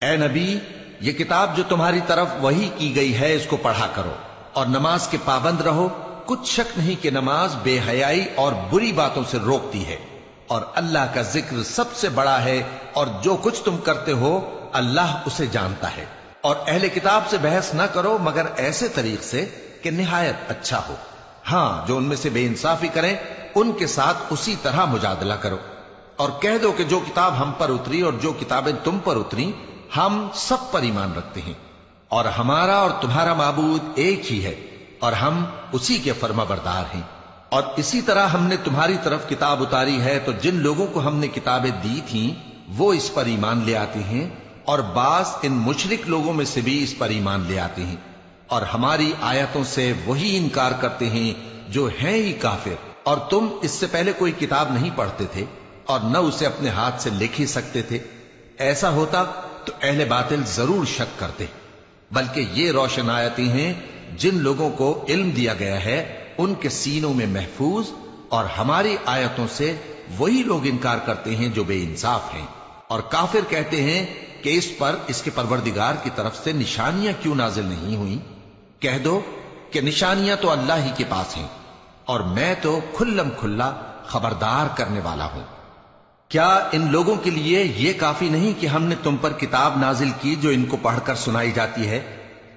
اے نبی، یہ کتاب جو تمہاری طرف وحی کی گئی ہے اس کو پڑھا کرو اور نماز کے پابند رہو۔ کچھ شک نہیں کہ نماز بے حیائی اور بری باتوں سے روکتی ہے، اور اللہ کا ذکر سب سے بڑا ہے، اور جو کچھ تم کرتے ہو اللہ اسے جانتا ہے۔ اور اہل کتاب سے بحث نہ کرو مگر ایسے طریق سے کہ نہایت اچھا ہو۔ ہاں، جو ان میں سے بے انصافی کریں ان کے ساتھ اسی طرح مجادلہ کرو، اور کہہ دو کہ جو کتاب ہم پر اتری اور جو کتابیں تم پر اتری ہم سب پر ایمان رکھتے ہیں، اور ہمارا اور تمہارا معبود ایک ہی ہے، اور ہم اسی کے فرما بردار ہیں۔ اور اسی طرح ہم نے تمہاری طرف کتاب اتاری ہے تو جن لوگوں کو ہم نے کتابیں دی تھیں وہ اس پر ایمان لے آتے ہیں، اور بعض ان مشرک لوگوں میں سے بھی اس پر ایمان لے آتے ہیں، اور ہماری آیتوں سے وہی انکار کرتے ہیں جو ہیں ہی کافر۔ اور تم اس سے پہلے کوئی کتاب نہیں پڑھتے تھے اور نہ اسے اپنے ہاتھ سے لکھ ہی سکتے تھے۔ ایسا ہوتا تو اہل باطل ضرور شک کرتے، بلکہ یہ روشن آیتیں ہیں جن لوگوں کو علم دیا گیا ہے ان کے سینوں میں محفوظ، اور ہماری آیتوں سے وہی لوگ انکار کرتے ہیں جو بے انصاف ہیں۔ اور کافر کہتے ہیں کہ اس پر اس کے پروردگار کی طرف سے نشانیاں کیوں نازل نہیں ہوئیں؟ کہہ دو کہ نشانیاں تو اللہ ہی کے پاس ہیں، اور میں تو کھلم کھلا خبردار کرنے والا ہوں۔ کیا ان لوگوں کے لیے یہ کافی نہیں کہ ہم نے تم پر کتاب نازل کی جو ان کو پڑھ کر سنائی جاتی ہے؟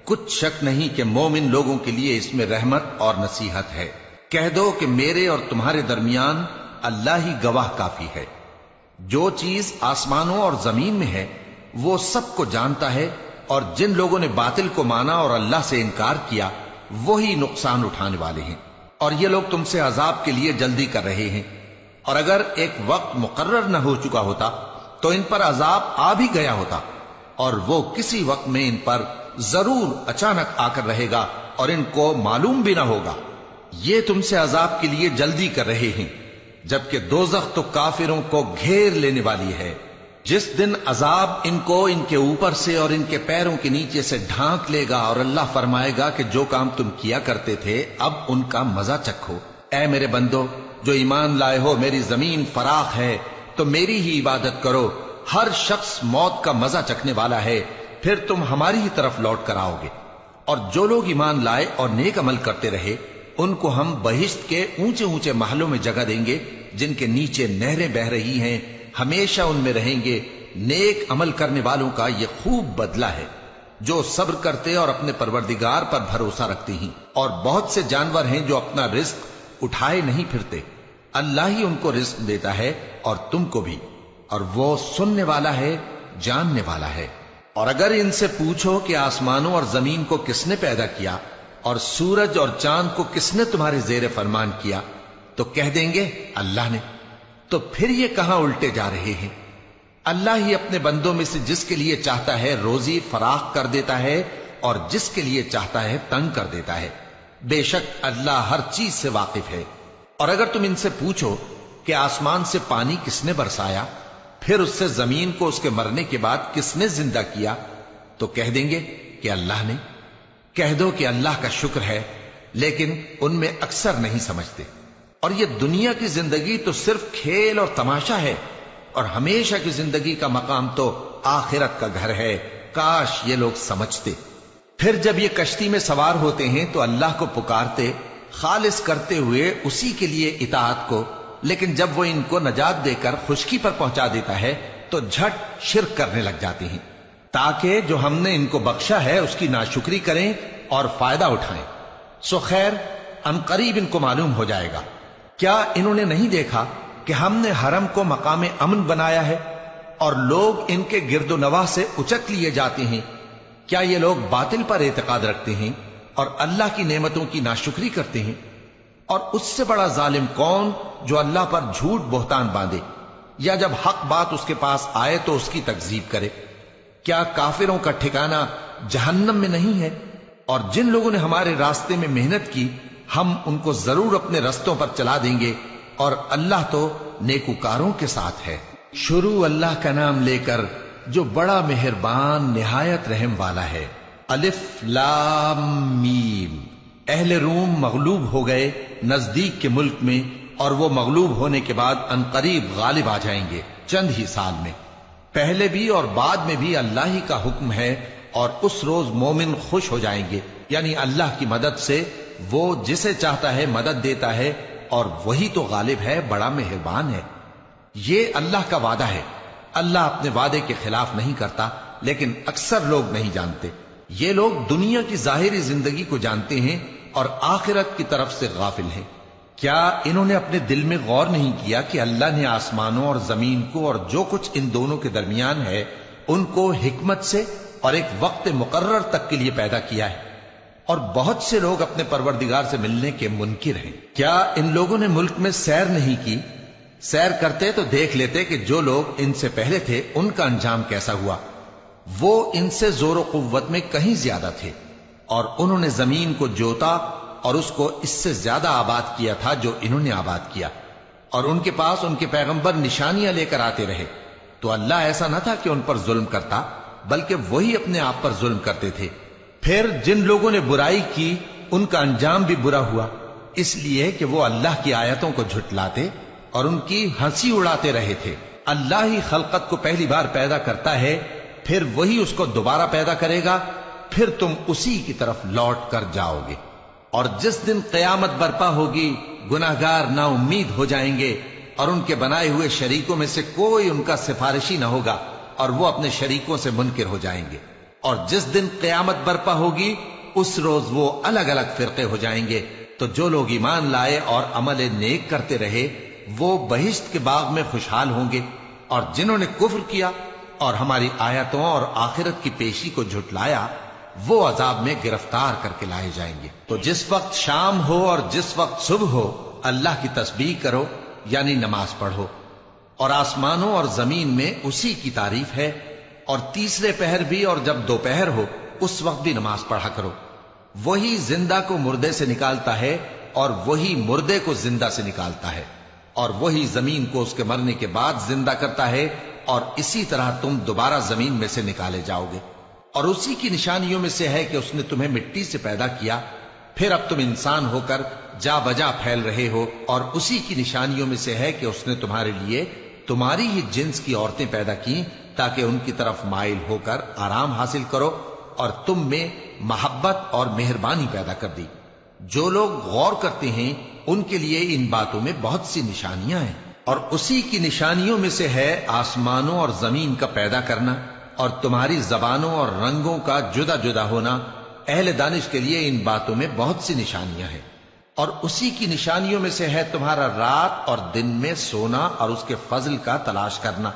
کچھ شک نہیں کہ مومن لوگوں کے لیے اس میں رحمت اور نصیحت ہے۔ کہہ دو کہ میرے اور تمہارے درمیان اللہ ہی گواہ کافی ہے۔ جو چیز آسمانوں اور زمین میں ہے وہ سب کو جانتا ہے، اور جن لوگوں نے باطل کو مانا اور اللہ سے انکار کیا وہی نقصان اٹھانے والے ہیں۔ اور یہ لوگ تم سے عذاب کے لیے جلدی کر رہے ہیں، اور اگر ایک وقت مقرر نہ ہو چکا ہوتا تو ان پر عذاب آ بھی گیا ہوتا، اور وہ کسی وقت میں ان پر ضرور اچانک آ کر رہے گا اور ان کو معلوم بھی نہ ہوگا۔ یہ تم سے عذاب کے لیے جلدی کر رہے ہیں، جبکہ دوزخ تو کافروں کو گھیر لینے والی ہے۔ جس دن عذاب ان کو ان کے اوپر سے اور ان کے پیروں کے نیچے سے ڈھانک لے گا، اور اللہ فرمائے گا کہ جو کام تم کیا کرتے تھے اب ان کا مزہ چکھو۔ اے میرے بندو جو ایمان لائے ہو، میری زمین فراخ ہے تو میری ہی عبادت کرو۔ ہر شخص موت کا مزہ چکھنے والا ہے، پھر تم ہماری ہی طرف لوٹ کر آؤ گے۔ اور جو لوگ ایمان لائے اور نیک عمل کرتے رہے ان کو ہم بہشت کے اونچے اونچے محلوں میں جگہ دیں گے جن کے نیچے نہریں بہ رہی ہیں، ہمیشہ ان میں رہیں گے۔ نیک عمل کرنے والوں کا یہ خوب بدلہ ہے جو صبر کرتے اور اپنے پروردگار پر بھروسہ رکھتے ہیں۔ اور بہت سے جانور ہیں جو اپنا رزق اٹھائے نہیں پھرتے، اللہ ہی ان کو رزق دیتا ہے اور تم کو بھی، اور وہ سننے والا ہے، جاننے والا ہے۔ اور اگر ان سے پوچھو کہ آسمانوں اور زمین کو کس نے پیدا کیا اور سورج اور چاند کو کس نے تمہارے زیر فرمان کیا تو کہہ دیں گے اللہ نے۔ تو پھر یہ کہاں الٹے جا رہے ہیں؟ اللہ ہی اپنے بندوں میں سے جس کے لیے چاہتا ہے روزی فراخ کر دیتا ہے اور جس کے لیے چاہتا ہے تنگ کر دیتا ہے۔ بے شک اللہ ہر چیز سے واقف ہے۔ اور اگر تم ان سے پوچھو کہ آسمان سے پانی کس نے برسایا، پھر اس سے زمین کو اس کے مرنے کے بعد کس نے زندہ کیا تو کہہ دیں گے کہ اللہ نے۔ کہہ دو کہ اللہ کا شکر ہے، لیکن ان میں اکثر نہیں سمجھتے۔ اور یہ دنیا کی زندگی تو صرف کھیل اور تماشا ہے، اور ہمیشہ کی زندگی کا مقام تو آخرت کا گھر ہے۔ کاش یہ لوگ سمجھتے۔ پھر جب یہ کشتی میں سوار ہوتے ہیں تو اللہ کو پکارتے خالص کرتے ہوئے اسی کے لیے اطاعت کو، لیکن جب وہ ان کو نجات دے کر خشکی پر پہنچا دیتا ہے تو جھٹ شرک کرنے لگ جاتے ہیں، تاکہ جو ہم نے ان کو بخشا ہے اس کی ناشکری کریں اور فائدہ اٹھائیں۔ سو خیر ان قریب ان کو معلوم ہو جائے گا۔ کیا انہوں نے نہیں دیکھا کہ ہم نے حرم کو مقام امن بنایا ہے اور لوگ ان کے گرد و نواح سے اچک لیے جاتے ہیں؟ کیا یہ لوگ باطل پر اعتقاد رکھتے ہیں اور اللہ کی نعمتوں کی ناشکری کرتے ہیں؟ اور اس سے بڑا ظالم کون جو اللہ پر جھوٹ بہتان باندھے، یا جب حق بات اس کے پاس آئے تو اس کی تکذیب کرے؟ کیا کافروں کا ٹھکانہ جہنم میں نہیں ہے؟ اور جن لوگوں نے ہمارے راستے میں محنت کی ہم ان کو ضرور اپنے رستوں پر چلا دیں گے، اور اللہ تو نیکوکاروں کے ساتھ ہے۔ شروع اللہ کا نام لے کر جو بڑا مہربان نہایت رحم والا ہے۔ الف لام میم۔ اہل روم مغلوب ہو گئے نزدیک کے ملک میں، اور وہ مغلوب ہونے کے بعد عنقریب غالب آ جائیں گے چند ہی سال میں۔ پہلے بھی اور بعد میں بھی اللہ ہی کا حکم ہے، اور اس روز مومن خوش ہو جائیں گے، یعنی اللہ کی مدد سے وہ جسے چاہتا ہے مدد دیتا ہے، اور وہی تو غالب ہے، بڑا مہربان ہے۔ یہ اللہ کا وعدہ ہے، اللہ اپنے وعدے کے خلاف نہیں کرتا، لیکن اکثر لوگ نہیں جانتے۔ یہ لوگ دنیا کی ظاہری زندگی کو جانتے ہیں اور آخرت کی طرف سے غافل ہیں۔ کیا انہوں نے اپنے دل میں غور نہیں کیا کہ اللہ نے آسمانوں اور زمین کو اور جو کچھ ان دونوں کے درمیان ہے ان کو حکمت سے اور ایک وقت مقرر تک کے لیے پیدا کیا ہے، اور بہت سے لوگ اپنے پروردگار سے ملنے کے منکر ہیں۔ کیا ان لوگوں نے ملک میں سیر نہیں کی؟ سیر کرتے تو دیکھ لیتے کہ جو لوگ ان سے پہلے تھے ان کا انجام کیسا ہوا۔ وہ ان سے زور و قوت میں کہیں زیادہ تھے، اور انہوں نے زمین کو جوتا اور اس کو اس سے زیادہ آباد کیا تھا جو انہوں نے آباد کیا، اور ان کے پاس ان کے پیغمبر نشانیاں لے کر آتے رہے، تو اللہ ایسا نہ تھا کہ ان پر ظلم کرتا، بلکہ وہی اپنے آپ پر ظلم کرتے تھے۔ پھر جن لوگوں نے برائی کی ان کا انجام بھی برا ہوا، اس لیے کہ وہ اللہ کی آیتوں کو جھٹلاتے اور ان کی ہنسی اڑاتے رہے تھے۔ اللہ ہی خلقت کو پہلی بار پیدا کرتا ہے، پھر وہی اس کو دوبارہ پیدا کرے گا، پھر تم اسی کی طرف لوٹ کر جاؤ گے۔ اور جس دن قیامت برپا ہوگی گناہگار نا امید ہو جائیں گے، اور ان کے بنائے ہوئے شریکوں میں سے کوئی ان کا سفارشی نہ ہوگا، اور وہ اپنے شریکوں سے منکر ہو جائیں گے۔ اور جس دن قیامت برپا ہوگی اس روز وہ الگ الگ فرقے ہو جائیں گے، تو جو لوگ ایمان لائے اور عمل نیک کرتے رہے وہ بہشت کے باغ میں خوشحال ہوں گے، اور جنہوں نے کفر کیا اور ہماری آیتوں اور آخرت کی پیشی کو جھٹلایا وہ عذاب میں گرفتار کر کے لائے جائیں گے۔ تو جس وقت شام ہو اور جس وقت صبح ہو اللہ کی تسبیح کرو، یعنی نماز پڑھو، اور آسمانوں اور زمین میں اسی کی تعریف ہے، اور تیسرے پہر بھی اور جب دوپہر ہو اس وقت بھی نماز پڑھا کرو۔ وہی زندہ کو مردے سے نکالتا ہے اور وہی مردے کو زندہ سے نکالتا ہے، اور وہی زمین کو اس کے مرنے کے بعد زندہ کرتا ہے، اور اسی طرح تم دوبارہ زمین میں سے نکالے جاؤ گے۔ اور اسی کی نشانیوں میں سے ہے کہ اس نے تمہیں مٹی سے پیدا کیا، پھر اب تم انسان ہو کر جا بجا پھیل رہے ہو، اور اسی کی نشانیوں میں سے ہے کہ اس نے تمہارے لیے تمہاری ہی جنس کی عورتیں پیدا کی تاکہ ان کی طرف مائل ہو کر آرام حاصل کرو، اور تم میں محبت اور مہربانی پیدا کر دی۔ جو لوگ غور کرتے ہیں ان کے لیے ان باتوں میں بہت سی نشانیاں ہیں۔ اور اسی کی نشانیوں میں سے ہے آسمانوں اور زمین کا پیدا کرنا، اور تمہاری زبانوں اور رنگوں کا جدا جدا ہونا۔ اہل دانش کے لیے ان باتوں میں بہت سی نشانیاں ہیں۔ اور اسی کی نشانیوں میں سے ہے تمہارا رات اور دن میں سونا اور اس کے فضل کا تلاش کرنا۔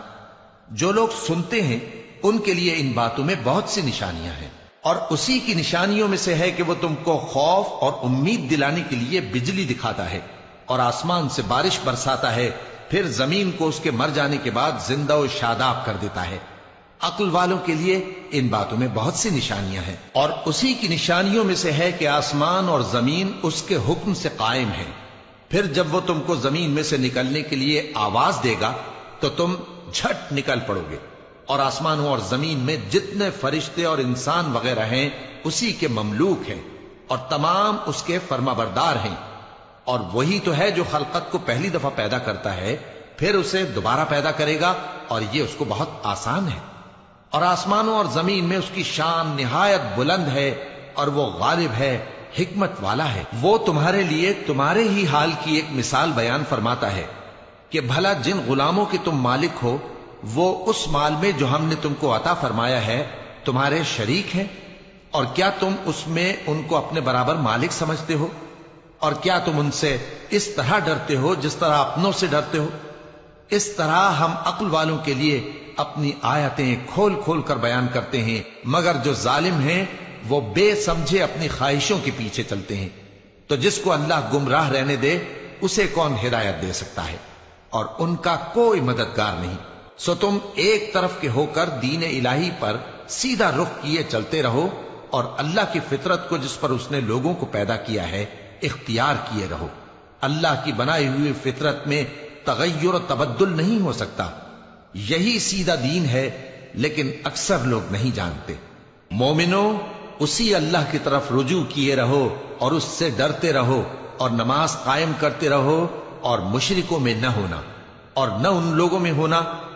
جو لوگ سنتے ہیں ان کے لیے ان باتوں میں بہت سی نشانیاں ہیں۔ اور اسی کی نشانیوں میں سے ہے کہ وہ تم کو خوف اور امید دلانے کے لیے بجلی دکھاتا ہے، اور آسمان سے بارش برساتا ہے، پھر زمین کو اس کے مر جانے کے بعد زندہ و شاداب کر دیتا ہے۔ عقل والوں کے لیے ان باتوں میں بہت سی نشانیاں ہیں۔ اور اسی کی نشانیوں میں سے ہے کہ آسمان اور زمین اس کے حکم سے قائم ہیں، پھر جب وہ تم کو زمین میں سے نکلنے کے لیے آواز دے گا تو تم جھٹ نکل پڑو گے۔ اور آسمانوں اور زمین میں جتنے فرشتے اور انسان وغیرہ ہیں اسی کے مملوک ہیں، اور تمام اس کے فرما بردار ہیں۔ اور وہی تو ہے جو خلقت کو پہلی دفعہ پیدا کرتا ہے، پھر اسے دوبارہ پیدا کرے گا، اور یہ اس کو بہت آسان ہے۔ اور آسمانوں اور زمین میں اس کی شان نہایت بلند ہے، اور وہ غالب ہے، حکمت والا ہے۔ وہ تمہارے لیے تمہارے ہی حال کی ایک مثال بیان فرماتا ہے کہ بھلا جن غلاموں کے تم مالک ہو وہ اس مال میں جو ہم نے تم کو عطا فرمایا ہے تمہارے شریک ہیں، اور کیا تم اس میں ان کو اپنے برابر مالک سمجھتے ہو؟ اور کیا تم ان سے اس طرح ڈرتے ہو جس طرح اپنوں سے ڈرتے ہو؟ اس طرح ہم عقل والوں کے لیے اپنی آیتیں کھول کھول کر بیان کرتے ہیں، مگر جو ظالم ہیں وہ بے سمجھے اپنی خواہشوں کے پیچھے چلتے ہیں۔ تو جس کو اللہ گمراہ رہنے دے اسے کون ہدایت دے سکتا ہے، اور ان کا کوئی مددگار نہیں۔ سو تم ایک طرف کے ہو کر دین الہی پر سیدھا رخ کیے چلتے رہو، اور اللہ کی فطرت کو جس پر اس نے لوگوں کو پیدا کیا ہے اختیار کیے رہو۔ اللہ کی بنائی ہوئی فطرت میں تغیر و تبدل نہیں ہو سکتا۔ یہی سیدھا دین ہے، لیکن اکثر لوگ نہیں جانتے۔ مومنو، اسی اللہ کی طرف رجوع کیے رہو اور اس سے ڈرتے رہو، اور نماز قائم کرتے رہو، اور مشرکوں میں نہ ہونا، اور نہ ان لوگوں میں ہونا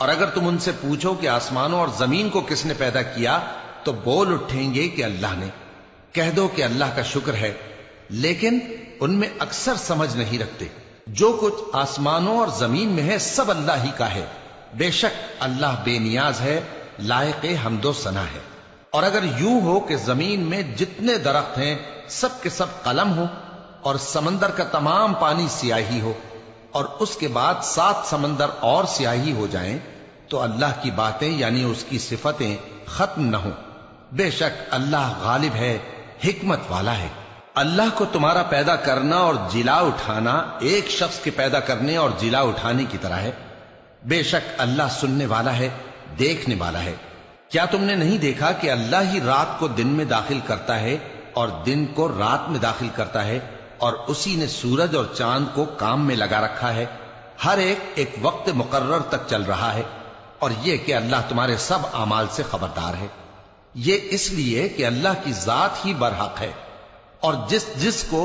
اور اگر تم ان سے پوچھو کہ آسمانوں اور زمین کو کس نے پیدا کیا تو بول اٹھیں گے کہ اللہ نے۔ کہہ دو کہ اللہ کا شکر ہے، لیکن ان میں اکثر سمجھ نہیں رکھتے۔ جو کچھ آسمانوں اور زمین میں ہے سب اللہ ہی کا ہے، بے شک اللہ بے نیاز ہے، لائق حمد و ثنا ہے۔ اور اگر یوں ہو کہ زمین میں جتنے درخت ہیں سب کے سب قلم ہو اور سمندر کا تمام پانی سیاہی ہو اور اس کے بعد 7 سمندر اور سیاہی ہو جائیں تو اللہ کی باتیں یعنی اس کی صفتیں ختم نہ ہوں۔ بے شک اللہ غالب ہے، حکمت والا ہے۔ اللہ کو تمہارا پیدا کرنا اور جلا اٹھانا ایک شخص کے پیدا کرنے اور جلا اٹھانے کی طرح ہے۔ بے شک اللہ سننے والا ہے، دیکھنے والا ہے۔ کیا تم نے نہیں دیکھا کہ اللہ ہی رات کو دن میں داخل کرتا ہے اور دن کو رات میں داخل کرتا ہے، اور اسی نے سورج اور چاند کو کام میں لگا رکھا ہے، ہر ایک وقت مقرر تک چل رہا ہے، اور یہ کہ اللہ تمہارے سب اعمال سے خبردار ہے۔ یہ اس لیے کہ اللہ کی ذات ہی برحق ہے، اور جس کو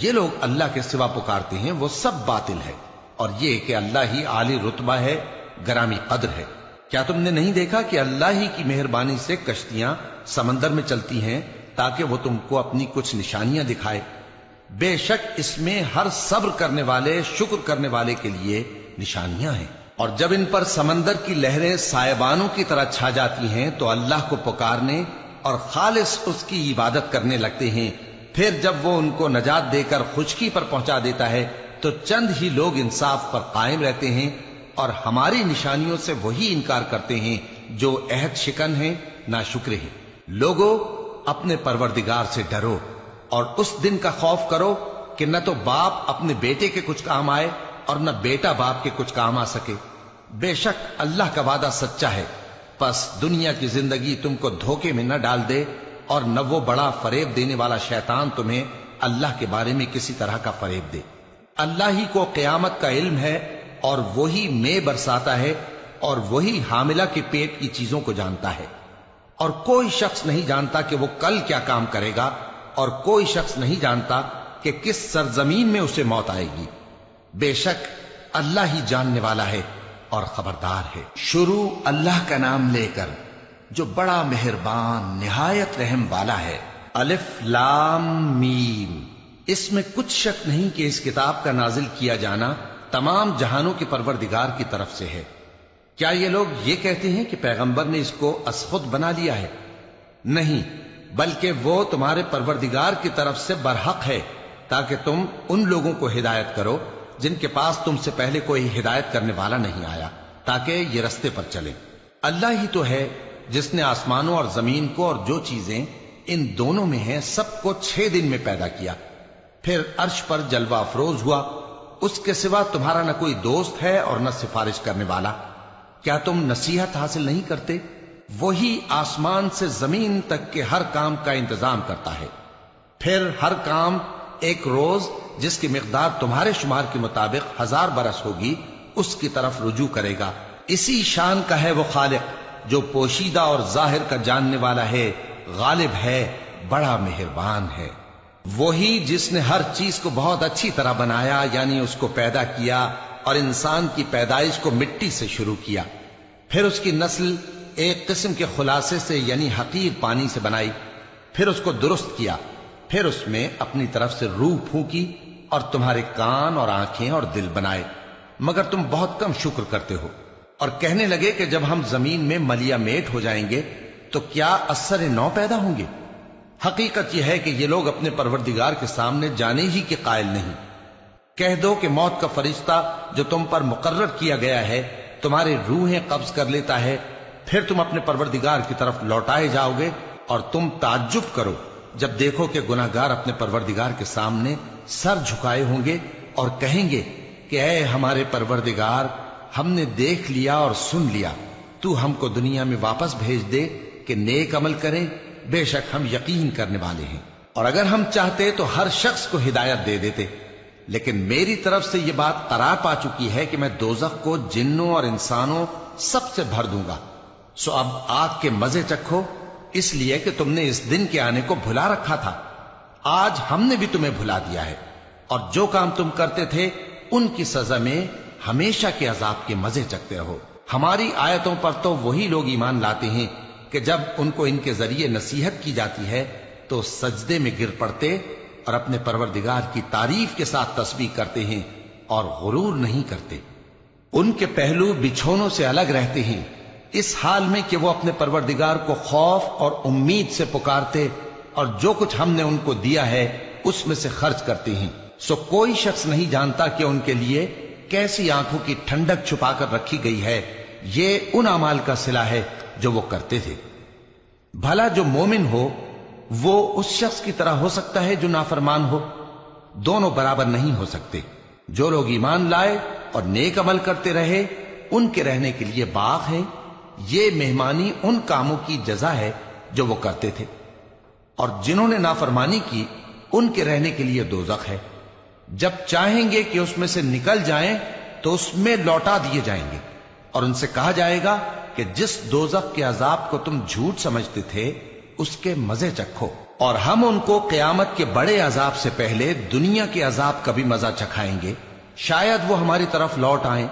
یہ لوگ اللہ کے سوا پکارتے ہیں وہ سب باطل ہے، اور یہ کہ اللہ ہی عالی رتبہ ہے، گرامی قدر ہے۔ کیا تم نے نہیں دیکھا کہ اللہ ہی کی مہربانی سے کشتیاں سمندر میں چلتی ہیں تاکہ وہ تم کو اپنی کچھ نشانیاں دکھائے؟ بے شک اس میں ہر صبر کرنے والے، شکر کرنے والے کے لیے نشانیاں ہیں۔ اور جب ان پر سمندر کی لہریں سائبانوں کی طرح چھا جاتی ہیں تو اللہ کو پکارنے اور خالص اس کی عبادت کرنے لگتے ہیں، پھر جب وہ ان کو نجات دے کر خشکی پر پہنچا دیتا ہے تو چند ہی لوگ انصاف پر قائم رہتے ہیں، اور ہماری نشانیوں سے وہی انکار کرتے ہیں جو عہد شکن ہیں، ناشکرے ہیں۔ لوگو اپنے پروردگار سے ڈرو اور اس دن کا خوف کرو کہ نہ تو باپ اپنے بیٹے کے کچھ کام آئے اور نہ بیٹا باپ کے کچھ کام آ سکے۔ بے شک اللہ کا وعدہ سچا ہے، پس دنیا کی زندگی تم کو دھوکے میں نہ ڈال دے، اور نہ وہ بڑا فریب دینے والا شیطان تمہیں اللہ کے بارے میں کسی طرح کا فریب دے۔ اللہ ہی کو قیامت کا علم ہے، اور وہی میں برساتا ہے، اور وہی حاملہ کے پیٹ کی چیزوں کو جانتا ہے، اور کوئی شخص نہیں جانتا کہ وہ کل کیا کام کرے گا، اور کوئی شخص نہیں جانتا کہ کس سرزمین میں اسے موت آئے گی۔ بے شک اللہ ہی جاننے والا ہے اور خبردار ہے۔ شروع اللہ کا نام لے کر جو بڑا مہربان نہایت رحم والا ہے۔ الف لام میم۔ اس میں کچھ شک نہیں کہ اس کتاب کا نازل کیا جانا تمام جہانوں کے پروردگار کی طرف سے ہے۔ کیا یہ لوگ یہ کہتے ہیں کہ پیغمبر نے اس کو از خود بنا لیا ہے؟ نہیں، بلکہ وہ تمہارے پروردگار کی طرف سے برحق ہے، تاکہ تم ان لوگوں کو ہدایت کرو جن کے پاس تم سے پہلے کوئی ہدایت کرنے والا نہیں آیا، تاکہ یہ رستے پر چلیں۔ اللہ ہی تو ہے جس نے آسمانوں اور زمین کو اور جو چیزیں ان دونوں میں ہیں سب کو 6 دن میں پیدا کیا، پھر عرش پر جلوہ افروز ہوا۔ اس کے سوا تمہارا نہ کوئی دوست ہے اور نہ سفارش کرنے والا۔ کیا تم نصیحت حاصل نہیں کرتے؟ وہی آسمان سے زمین تک کے ہر کام کا انتظام کرتا ہے، پھر ہر کام ایک روز جس کی مقدار تمہارے شمار کے مطابق 1000 برس ہوگی اس کی طرف رجوع کرے گا۔ اسی شان کا ہے وہ خالق جو پوشیدہ اور ظاہر کا جاننے والا ہے، غالب ہے، بڑا مہربان ہے۔ وہی جس نے ہر چیز کو بہت اچھی طرح بنایا، یعنی اس کو پیدا کیا، اور انسان کی پیدائش کو مٹی سے شروع کیا، پھر اس کی نسل ایک قسم کے خلاصے سے یعنی حقیر پانی سے بنائی، پھر اس کو درست کیا، پھر اس میں اپنی طرف سے روح پھونکی، اور تمہارے کان اور آنکھیں اور دل بنائے، مگر تم بہت کم شکر کرتے ہو۔ اور کہنے لگے کہ جب ہم زمین میں ملیا میٹ ہو جائیں گے تو کیا اثر نو پیدا ہوں گے؟ حقیقت یہ ہے کہ یہ لوگ اپنے پروردگار کے سامنے جانے ہی کے قائل نہیں۔ کہہ دو کہ موت کا فرشتہ جو تم پر مقرر کیا گیا ہے تمہاری روحیں قبض کر لیتا ہے، پھر تم اپنے پروردگار کی طرف لوٹائے جاؤ گے، اور تم تعجب کرو جب دیکھو کہ گناہگار اپنے پروردگار کے سامنے سر جھکائے ہوں گے اور کہیں گے کہ اے ہمارے پروردگار، ہم نے دیکھ لیا اور سن لیا، تو ہم کو دنیا میں واپس بھیج دے کہ نیک عمل کریں، بے شک ہم یقین کرنے والے ہیں۔ اور اگر ہم چاہتے تو ہر شخص کو ہدایت دے دیتے، لیکن میری طرف سے یہ بات قرار پا چکی ہے کہ میں دوزخ کو جنوں اور انسانوں سب سے بھر دوں گا، سو اب آگ کے مزے چکھو، اس لیے کہ تم نے اس دن کے آنے کو بھلا رکھا تھا۔ آج ہم نے بھی تمہیں بھلا دیا ہے، اور جو کام تم کرتے تھے ان کی سزا میں ہمیشہ کے عذاب کے مزے چکتے رہو۔ ہماری آیتوں پر تو وہی لوگ ایمان لاتے ہیں کہ جب ان کو ان کے ذریعے نصیحت کی جاتی ہے تو سجدے میں گر پڑتے اور اپنے پروردگار کی تعریف کے ساتھ تسبیح کرتے ہیں اور غرور نہیں کرتے۔ ان کے پہلو بچھونوں سے الگ رہتے ہیں، اس حال میں کہ وہ اپنے پروردگار کو خوف اور امید سے پکارتے اور جو کچھ ہم نے ان کو دیا ہے اس میں سے خرچ کرتے ہیں۔ سو کوئی شخص نہیں جانتا کہ ان کے لیے کیسی آنکھوں کی ٹھنڈک چھپا کر رکھی گئی ہے، یہ ان اعمال کا صلہ ہے جو وہ کرتے تھے۔ بھلا جو مومن ہو وہ اس شخص کی طرح ہو سکتا ہے جو نافرمان ہو؟ دونوں برابر نہیں ہو سکتے۔ جو لوگ ایمان لائے اور نیک عمل کرتے رہے ان کے رہنے کے لیے باغ ہے، یہ مہمانی ان کاموں کی جزا ہے جو وہ کرتے تھے، اور جنہوں نے نافرمانی کی ان کے رہنے کے لیے دوزخ ہے، جب چاہیں گے کہ اس میں سے نکل جائیں تو اس میں لوٹا دیے جائیں گے، اور ان سے کہا جائے گا کہ جس دوزخ کے عذاب کو تم جھوٹ سمجھتے تھے اس کے مزے چکھو، اور ہم ان کو قیامت کے بڑے عذاب سے پہلے دنیا کے عذاب کا بھی مزہ چکھائیں گے، شاید وہ ہماری طرف لوٹ آئیں۔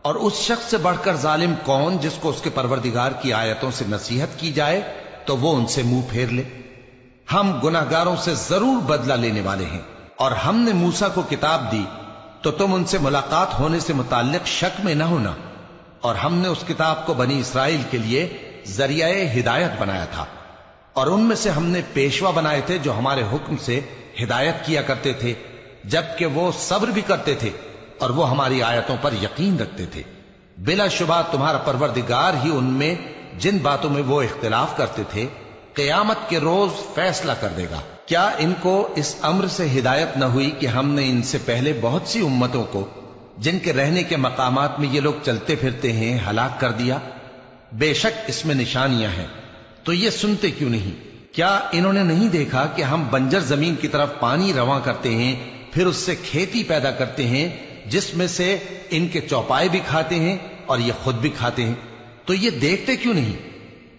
اور اس شخص سے بڑھ کر ظالم کون جس کو اس کے پروردگار کی آیتوں سے نصیحت کی جائے تو وہ ان سے منہ پھیر لے۔ ہم گناہگاروں سے ضرور بدلہ لینے والے ہیں، اور ہم نے موسیٰ کو کتاب دی تو تم ان سے ملاقات ہونے سے متعلق شک میں نہ ہونا، اور ہم نے اس کتاب کو بنی اسرائیل کے لیے ذریعہ ہدایت بنایا تھا، اور ان میں سے ہم نے پیشوا بنائے تھے جو ہمارے حکم سے ہدایت کیا کرتے تھے، جبکہ وہ صبر بھی کرتے تھے اور وہ ہماری آیتوں پر یقین رکھتے تھے۔ بلا شبہ تمہارا پروردگار ہی ان میں جن باتوں میں وہ اختلاف کرتے تھے قیامت کے روز فیصلہ کر دے گا۔ کیا ان کو اس امر سے ہدایت نہ ہوئی کہ ہم نے ان سے پہلے بہت سی امتوں کو جن کے رہنے کے مقامات میں یہ لوگ چلتے پھرتے ہیں ہلاک کر دیا؟ بے شک اس میں نشانیاں ہیں، تو یہ سنتے کیوں نہیں؟ کیا انہوں نے نہیں دیکھا کہ ہم بنجر زمین کی طرف پانی رواں کرتے ہیں، پھر اس سے کھیتی پیدا کرتے ہیں جس میں سے ان کے چوپائے بھی کھاتے ہیں اور یہ خود بھی کھاتے ہیں؟ تو یہ دیکھتے کیوں نہیں؟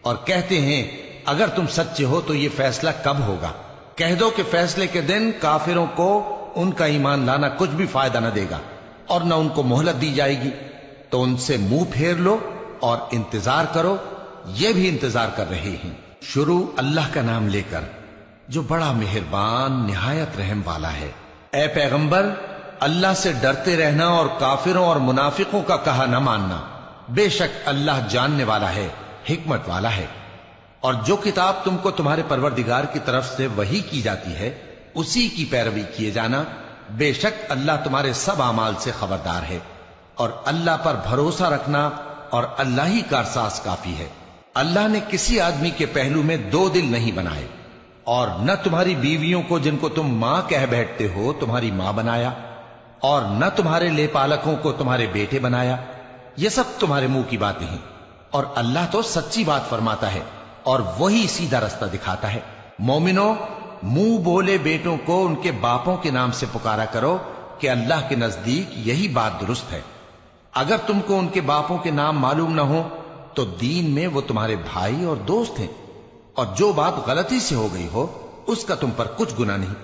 اور کہتے ہیں اگر تم سچے ہو تو یہ فیصلہ کب ہوگا؟ کہہ دو کہ فیصلے کے دن کافروں کو ان کا ایمان لانا کچھ بھی فائدہ نہ دے گا اور نہ ان کو مہلت دی جائے گی، تو ان سے منہ پھیر لو اور انتظار کرو، یہ بھی انتظار کر رہے ہیں۔ شروع اللہ کا نام لے کر جو بڑا مہربان نہایت رحم والا ہے۔ اے پیغمبر، اللہ سے ڈرتے رہنا اور کافروں اور منافقوں کا کہا نہ ماننا، بے شک اللہ جاننے والا ہے، حکمت والا ہے۔ اور جو کتاب تم کو تمہارے پروردگار کی طرف سے وحی کی جاتی ہے اسی کی پیروی کیے جانا، بے شک اللہ تمہارے سب اعمال سے خبردار ہے، اور اللہ پر بھروسہ رکھنا اور اللہ ہی کارساز کافی ہے۔ اللہ نے کسی آدمی کے پہلو میں دو دل نہیں بنائے، اور نہ تمہاری بیویوں کو جن کو تم ماں کہہ بیٹھتے ہو تمہاری ماں بنایا، اور نہ تمہارے لے پالکوں کو تمہارے بیٹے بنایا، یہ سب تمہارے منہ کی باتیں ہیں، اور اللہ تو سچی بات فرماتا ہے اور وہی سیدھا رستہ دکھاتا ہے۔ مومنو، منہ بولے بیٹوں کو ان کے باپوں کے نام سے پکارا کرو کہ اللہ کے نزدیک یہی بات درست ہے۔ اگر تم کو ان کے باپوں کے نام معلوم نہ ہو تو دین میں وہ تمہارے بھائی اور دوست ہیں، اور جو بات غلطی سے ہو گئی ہو اس کا تم پر کچھ گناہ نہیں،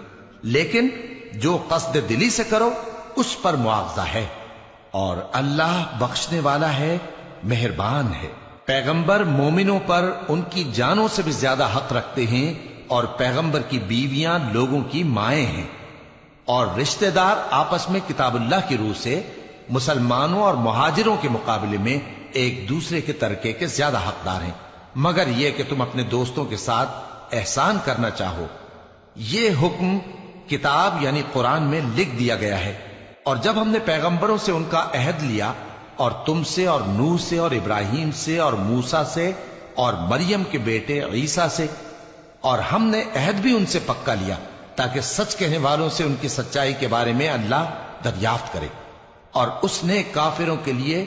لیکن جو قصد دلی سے کرو اس پر مواخذہ ہے، اور اللہ بخشنے والا ہے، مہربان ہے۔ پیغمبر مومنوں پر ان کی جانوں سے بھی زیادہ حق رکھتے ہیں، اور پیغمبر کی بیویاں لوگوں کی مائیں ہیں، اور رشتہ دار آپس میں کتاب اللہ کی روح سے مسلمانوں اور مہاجروں کے مقابلے میں ایک دوسرے کے ترکے کے زیادہ حقدار ہیں، مگر یہ کہ تم اپنے دوستوں کے ساتھ احسان کرنا چاہو۔ یہ حکم کتاب یعنی قرآن میں لکھ دیا گیا ہے، اور جب ہم نے پیغمبروں سے ان کا عہد لیا، اور تم سے اور نوح سے اور ابراہیم سے اور موسیٰ سے اور مریم کے بیٹے عیسیٰ سے، اور ہم نے عہد بھی ان سے پکا لیا تاکہ سچ کہنے والوں سے ان کی سچائی کے بارے میں اللہ دریافت کرے، اور اس نے کافروں کے لیے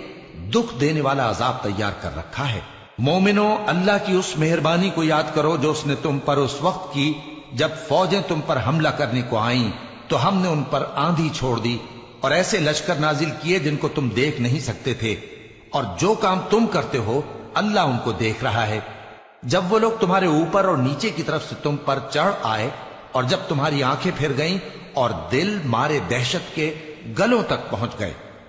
دکھ دینے والا عذاب تیار کر رکھا ہے۔ مومنو، اللہ کی اس مہربانی کو یاد کرو جو اس نے تم پر اس وقت کی جب فوجیں تم پر حملہ کرنے کو آئیں تو ہم نے ان پر آندھی چھوڑ دی اور ایسے لشکر نازل کیے جن کو تم دیکھ نہیں سکتے تھے، اور جو کام تم کرتے ہو اللہ ان کو دیکھ رہا ہے۔ جب وہ لوگ تمہارے اوپر اور نیچے کی طرف سے تم پر چڑھ آئے، اور جب تمہاری آنکھیں پھر گئیں اور دل مارے دہشت کے گلوں تک پہنچ گئے،